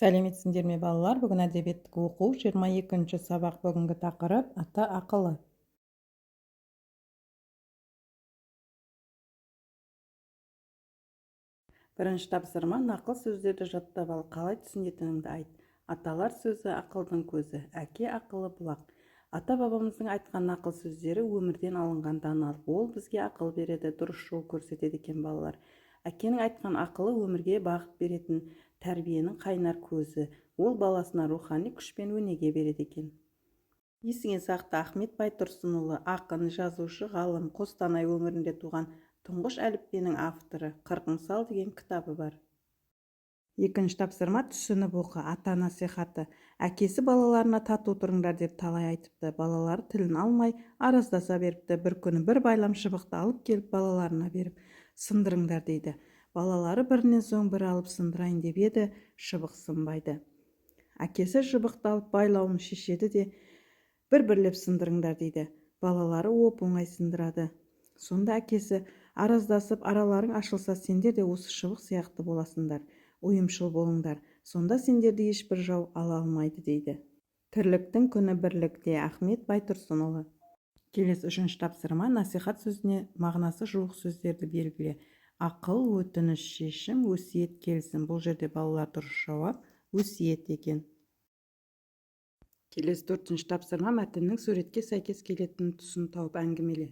Сәлеметсіңдер ме балалар? Бүгін әдебиеттік оқу 22-ші сабақ. Бүгінгі тақырып ата ақылы. Бірінші тапсырма, нақыл сөздерді жаттап ал, қалай түсінетініңді айт. Аталар сөзі ақылдың көзі, әке ақылы бұлақ. Ата-бабамыздың айтқан нақыл сөздері өмірден алынған даналық. Ол бізге ақыл береді, дұрыс жол көрсетеді екен балалар. Әкенің айтқан ақылы өмірге бағыт беретін тәрбиенің қайнар көзі. Ол баласына рухани күш пен өнеге береді екен. Есіңе сақта, Ахмет Байтұрсынұлы ақын, жазушы, ғалым, Қостанай өңірінде туған, тұңғыш әліппенің авторы. Қырық мысал деген кітабы бар. Екінші тапсырма, түсініп оқы. Ата насихаты. Әкесі балаларына тату тұрыңдар деп талай айтыпты. Балалар тілін алмай араздаса беріпті. Бір күні бір байлам шыбықты алып келіп балаларына беріп, сындырыңдар дейді. Балалары бірінен соң бір алып сындырайын деп еді, шыбық сынбайды. Әкесі шыбықты алып байлауын шешеді де, бір-бірлеп сындырыңдар дейді. Балалары оп-оңай сындырады. Сонда әкесі, араздасып араларың ашылса, сендер де осы шыбық сияқты боласыңдар. Ұйымшыл болыңдар. Сонда сендерді ешбір жау ала алмайды дейді. Тірліктің күні бірлікте. Ахмет Байтұрсынұлы. Келесі үшінші тапсырма, насихат сөзіне мағынасы жуық сөздерді белгіле. Ақыл, өтініш, шешім, өсиет, келісім. Бұл жерде балалар дұрыс жауап өсиет екен. Келесі төртінші тапсырма, мәтіннің суретке сәйкес келетін тұсын тауып әңгімеле.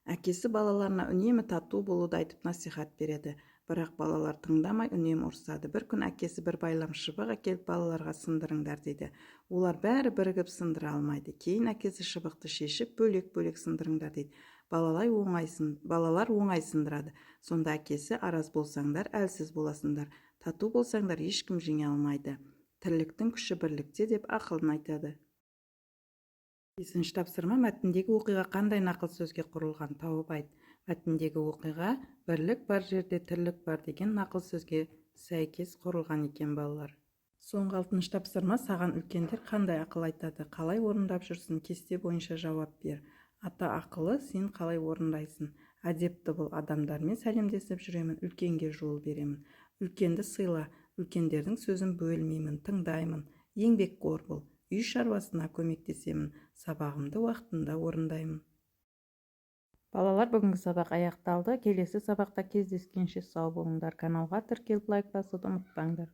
Әкесі балаларына үнемі тату болуды айтып насихат береді. Бірақ балалар тыңдамай үнемі ұрсады. Бір күн әкесі бір байлам шыбық әкеліп балаларға сындырыңдар дейді. Олар бәрі бірігіп сындыра алмайды. Кейін әкесі шыбықты шешіп бөлек-бөлек сындырыңдар дейді. Балалар оңай сындырады. Сонда әкесі, араз болсаңдар, әлсіз боласыңдар. Тату болсаңдар, ешкім жеңе алмайды. Тірліктің күші бірлікте деп ақылын айтады. Бесінші тапсырма, мәтіндегі оқиға қандай нақыл сөзге құрылған, тауып айт. Мәтіндегі оқиға бірлік бар жерде тірлік бар деген нақыл сөзге сәйкес құрылған екен балалар. Соңғы алтыншы тапсырма, саған үлкендер қандай ақыл айтады, қалай орындап жүрсің, кесте бойынша жауап бер. Ата ақылы сен қалай орындайсың? Әдепті бол, адамдармен сәлемдесіп жүремін, үлкенге жол беремін. Үлкенді сыйла, үлкендердің сөзін бөлмеймін, тыңдаймын. Еңбекқор бол, үй шаруасына көмектесемін, сабағымды уақытында орындаймын. Балалар, бүгінгі сабақ аяқталды. Келесі сабақта кездескенше сау болыңдар. Каналға тіркеліп лайк басуды ұмытпаңдар.